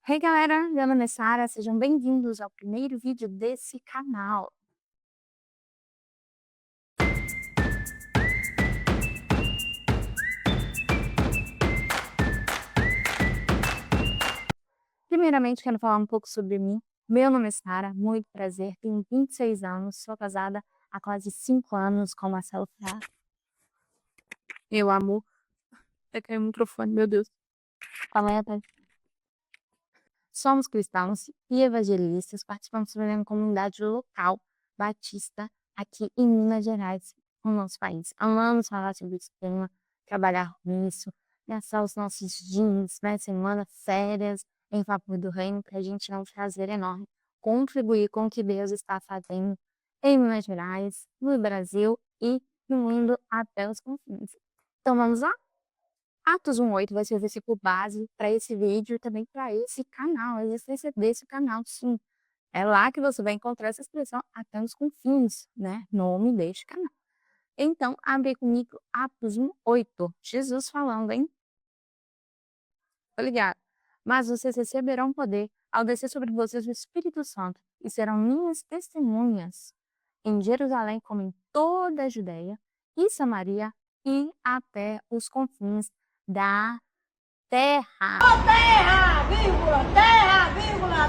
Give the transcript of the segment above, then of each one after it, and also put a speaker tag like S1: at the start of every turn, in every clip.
S1: Hey galera, meu nome é Sara, sejam bem-vindos ao primeiro vídeo desse canal. Primeiramente, quero falar um pouco sobre mim. Meu nome é Sara, muito prazer, tenho 26 anos, sou casada há quase 5 anos com o Marcelo Frá. Meu amor, até caiu o microfone, meu Deus. Amanhã tá. Somos cristãos e evangelistas, participamos de uma comunidade local batista aqui em Minas Gerais, no nosso país. Amamos falar sobre esse tema, trabalhar com isso, gastar os nossos dias, semanas, férias em favor do reino, para a gente não prazer enorme, contribuir com o que Deus está fazendo em Minas Gerais, no Brasil e no mundo até os confins. Então vamos lá? Atos 1:8 vai ser o versículo base para esse vídeo e também para esse canal, a existência desse canal, sim. É lá que você vai encontrar essa expressão até nos confins, né? Nome deste canal. Então, abre comigo Atos 1:8. Jesus falando, hein? Tô ligado. Mas vocês receberão poder ao descer sobre vocês o Espírito Santo e serão minhas testemunhas em Jerusalém, como em toda a Judéia e Samaria e até os confins da terra.
S2: Terra, vírgula,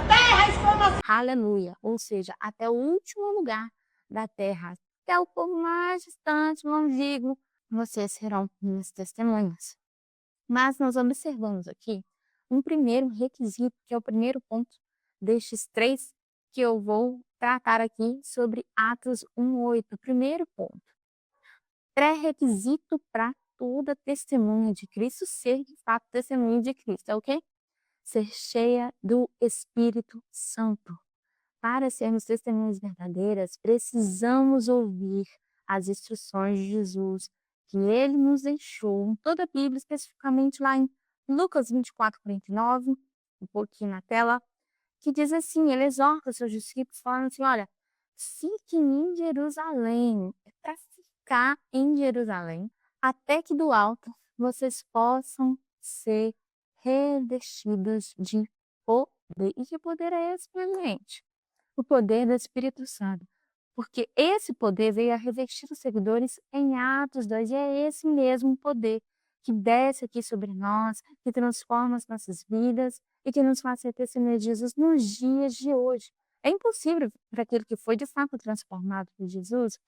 S2: terra, exclamação.
S1: Aleluia. Ou seja, até o último lugar da terra, até o povo mais distante, longínquo, vocês serão minhas testemunhas. Mas nós observamos aqui um primeiro requisito, que é o primeiro ponto destes três que eu vou tratar aqui sobre Atos 1:8. Primeiro ponto, pré-requisito para toda testemunha de Cristo ser de fato testemunha de Cristo, é o quê? Ser cheia do Espírito Santo. Para sermos testemunhas verdadeiras, precisamos ouvir as instruções de Jesus que ele nos deixou em toda a Bíblia, especificamente lá em Lucas 24:49, um pouquinho na tela, que diz assim, ele exorta os seus discípulos falando assim, olha, fiquem em Jerusalém, é para ficar em Jerusalém, até que do alto vocês possam ser revestidos de poder. E que poder é esse, minha gente? O poder do Espírito Santo. Porque esse poder veio a revestir os seguidores em Atos 2, e é esse mesmo poder que desce aqui sobre nós, que transforma as nossas vidas e que nos faz ser testemunhas de Jesus nos dias de hoje. É impossível para aquele que foi de fato transformado por Jesus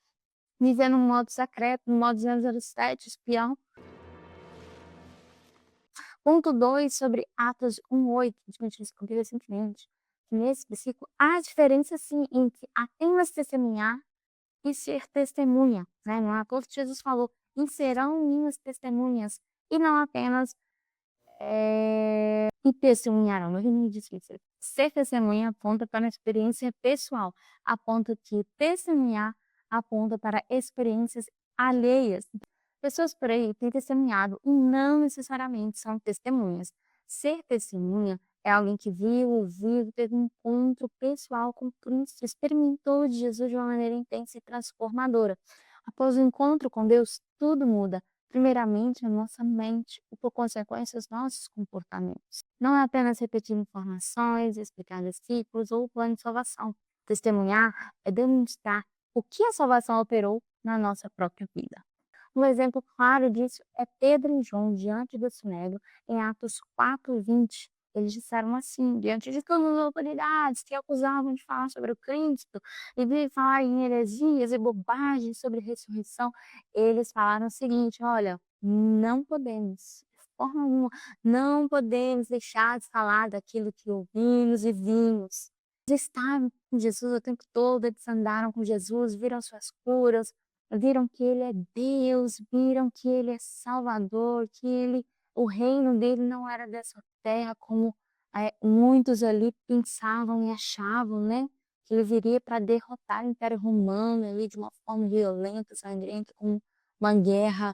S1: viver num modo secreto, no modo 007, espião. Ponto 2 sobre Atos 1:8, a gente descobriu recentemente, que nesse versículo há diferença sim entre apenas testemunhar e ser testemunha, né? Não é à toa que Jesus falou, e serão minhas testemunhas, e não apenas e testemunharão. Mas ele me disse isso. Ser testemunha aponta para a experiência pessoal, aponta que testemunhar aponta para experiências alheias. Pessoas por aí têm testemunhado e não necessariamente são testemunhas. Ser testemunha é alguém que viu, ouviu, teve um encontro pessoal com Cristo, experimentou de Jesus de uma maneira intensa e transformadora. Após o encontro com Deus, tudo muda. Primeiramente, a nossa mente e, por consequência, os nossos comportamentos. Não é apenas repetir informações, explicar versículos ou o plano de salvação. Testemunhar é demonstrar o que a salvação operou na nossa própria vida. Um exemplo claro disso é Pedro e João diante do Sinédrio, em Atos 4:20. Eles disseram assim, diante de todas as autoridades que acusavam de falar sobre o Cristo e de falar em heresias e bobagens sobre ressurreição, eles falaram o seguinte, olha, não podemos, de forma alguma, não podemos deixar de falar daquilo que ouvimos e vimos. Eles estavam com Jesus o tempo todo, eles andaram com Jesus, viram suas curas, viram que ele é Deus, viram que ele é Salvador, que o reino dele não era dessa terra como muitos ali pensavam e achavam, né? Que ele viria para derrotar o Império Romano ali de uma forma violenta, sangrenta, com uma guerra.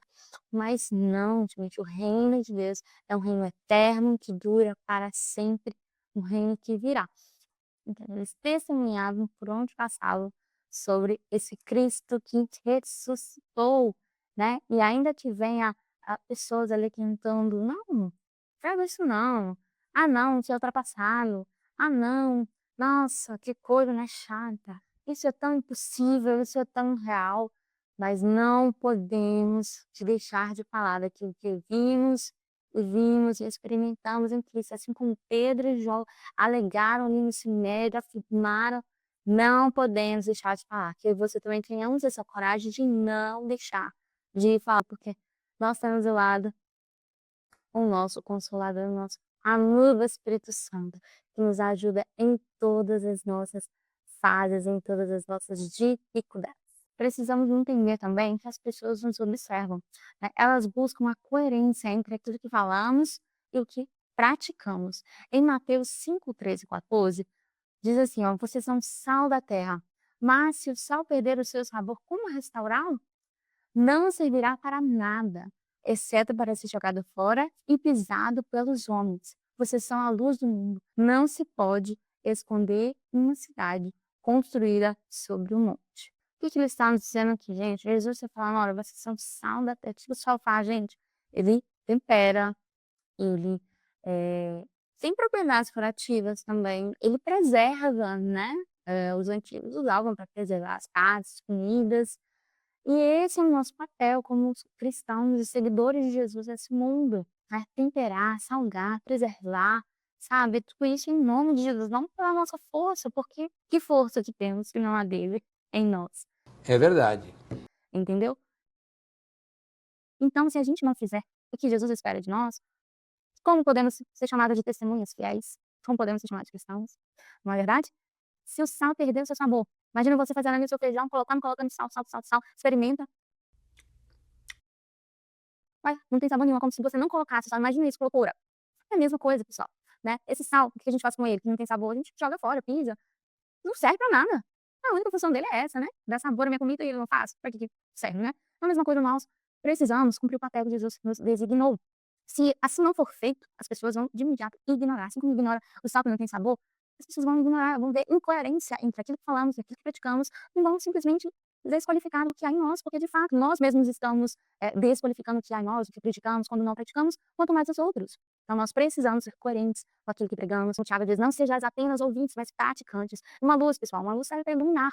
S1: Mas não, gente, o reino de Deus é um reino eterno que dura para sempre, um reino que virá. Então, eles testemunhavam por onde passavam sobre esse Cristo que ressuscitou, né? E ainda que venha pessoas ali cantando, não, faz isso não, Ah, não, ser ultrapassado. Ah, não, nossa, que coisa, né, chata. Isso é tão impossível, isso é tão real. Mas não podemos te deixar de falar daquilo que vimos e experimentamos em Cristo. Assim como Pedro e João alegaram ali no sinédrio, afirmaram, não podemos deixar de falar. Que você também tenhamos essa coragem de não deixar de falar, porque nós temos ao lado o nosso Consolador, o nosso amigo Espírito Santo, que nos ajuda em todas as nossas fases, em todas as nossas dificuldades. Precisamos entender também que as pessoas nos observam, né? Elas buscam a coerência entre aquilo que falamos e o que praticamos. Em Mateus 5, 13 e 14, diz assim, ó, vocês são sal da terra, mas se o sal perder o seu sabor, como restaurá-lo? Não servirá para nada, exceto para ser jogado fora e pisado pelos homens. Vocês são a luz do mundo. Não se pode esconder uma cidade construída sobre um monte. O que ele está nos dizendo aqui, gente? Jesus está falando, olha, vocês são sal da terra. O que o sal faz, gente? Ele tempera, ele tem propriedades curativas também, ele preserva, né? Os antigos usavam para preservar as carnes, comidas, e esse é o nosso papel como cristãos e seguidores de Jesus nesse mundo, né? Temperar, salgar, preservar, sabe? Tudo isso em nome de Jesus, não pela nossa força, porque que força que temos se não a dele em nós,
S3: É verdade.
S1: entendeu? Então, se a gente não fizer o que Jesus espera de nós, como podemos ser chamados de testemunhas fiéis? Como podemos ser chamados de cristãos? Não é verdade? Se o sal perder o seu sabor, imagina você fazendo ali o seu feijão, colocando sal, sal, sal, sal, experimenta. Ué, não tem sabor nenhum, é como se você não colocasse sal. Imagina isso, loucura. É a mesma coisa, pessoal, né? Esse sal, o que a gente faz com ele, que não tem sabor, a gente joga fora, pisa. Não serve pra nada. A única função dele é essa, né? Dar sabor à minha comida e ele não faz. Pra que serve, né? A mesma coisa nós precisamos cumprir o papel que Jesus nos designou. Se assim não for feito, as pessoas vão de imediato ignorar. Assim como ignora o sal que não tem sabor, as pessoas vão ignorar, vão ver incoerência entre aquilo que falamos e aquilo que praticamos e vão simplesmente desqualificar o que há em nós, porque de fato nós mesmos estamos desqualificando o que há em nós, o que praticamos, quando não praticamos, quanto mais os outros. Então nós precisamos ser coerentes com aquilo que pregamos. O Tiago diz, não sejais apenas ouvintes, mas praticantes. Uma luz, pessoal, uma luz serve para iluminar,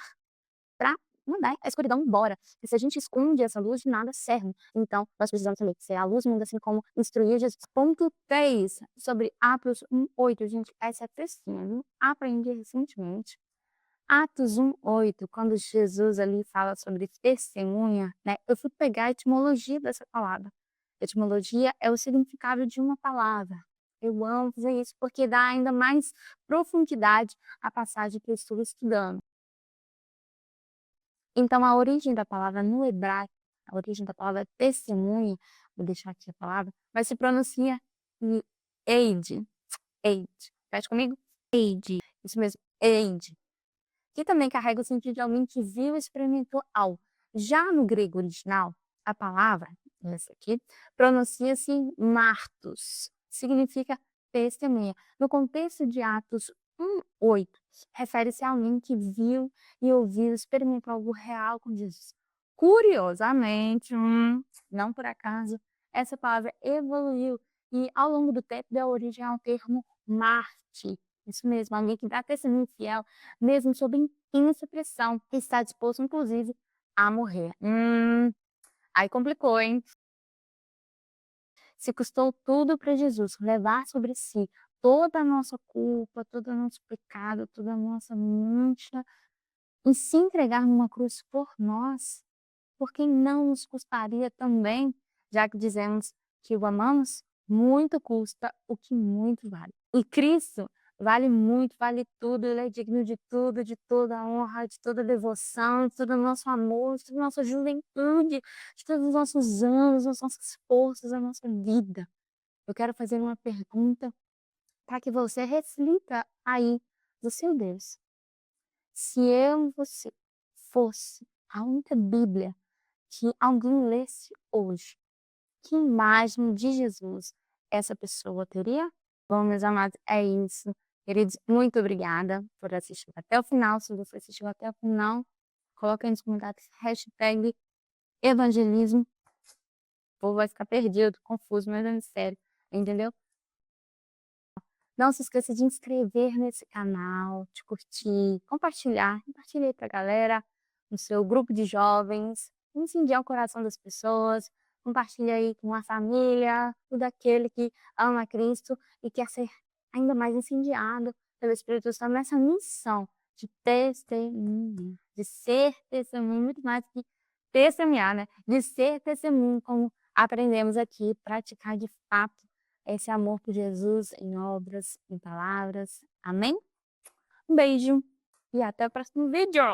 S1: para mandar a escuridão embora. E se a gente esconde essa luz, de nada serve. Então, nós precisamos também ser a luz do mundo, assim como instruir Jesus. Ponto 3, sobre Atos 1:8. Gente, essa é textinha, viu? Aprendi recentemente. Atos 1:8, quando Jesus ali fala sobre testemunha, né? Eu fui pegar a etimologia dessa palavra. Etimologia é o significado de uma palavra. Eu amo fazer isso porque dá ainda mais profundidade à passagem que eu estou estudando. Então, a origem da palavra no hebraico, a origem da palavra testemunha, vou deixar aqui a palavra, mas se pronuncia eid, eid. Repete comigo? Eid. Isso mesmo, eid. Que também carrega o sentido de alguém que viu e experimentou algo. Já no grego original, a palavra, essa aqui, pronuncia-se martos, significa testemunha. No contexto de Atos 1:8, refere-se a alguém que viu e ouviu, experimentou algo real com Jesus. Curiosamente, não por acaso, essa palavra evoluiu e ao longo do tempo deu origem ao termo Marte. Isso mesmo, alguém que dá testemunho fiel, mesmo sob intensa pressão, e está disposto, inclusive, a morrer. Aí complicou, hein? Se custou tudo para Jesus levar sobre si toda a nossa culpa, todo o nosso pecado, toda a nossa mancha, e se entregar numa cruz por nós, por quem não nos custaria também, já que dizemos que o amamos, muito custa o que muito vale. E Cristo vale muito, vale tudo, ele é digno de tudo, de toda a honra, de toda a devoção, de todo o nosso amor, de toda a nossa juventude, de todos os nossos anos, as nossas forças, a nossa vida. Eu quero fazer uma pergunta para que você reflita aí do seu Deus. Se eu e você fosse a única Bíblia que alguém lesse hoje, que imagem de Jesus essa pessoa teria? Bom, meus amados, é isso. Queridos, muito obrigada por assistir até o final. Se você assistiu até o final, coloca aí nos comentários hashtag evangelismo. O povo vai ficar perdido, confuso, mas é sério, entendeu? Não se esqueça de inscrever nesse canal, de curtir, compartilhar. Compartilhe aí pra galera, no seu grupo de jovens, incendiar o coração das pessoas. Compartilhe aí com a família, todo aquele que ama Cristo e quer ser ainda mais incendiado pelo Espírito Santo nessa missão de testemunho, de ser testemunho, muito mais que testemunhar, né? De ser testemunho, como aprendemos aqui, praticar de fato esse amor por Jesus em obras, em palavras. Amém? Um beijo e até o próximo vídeo!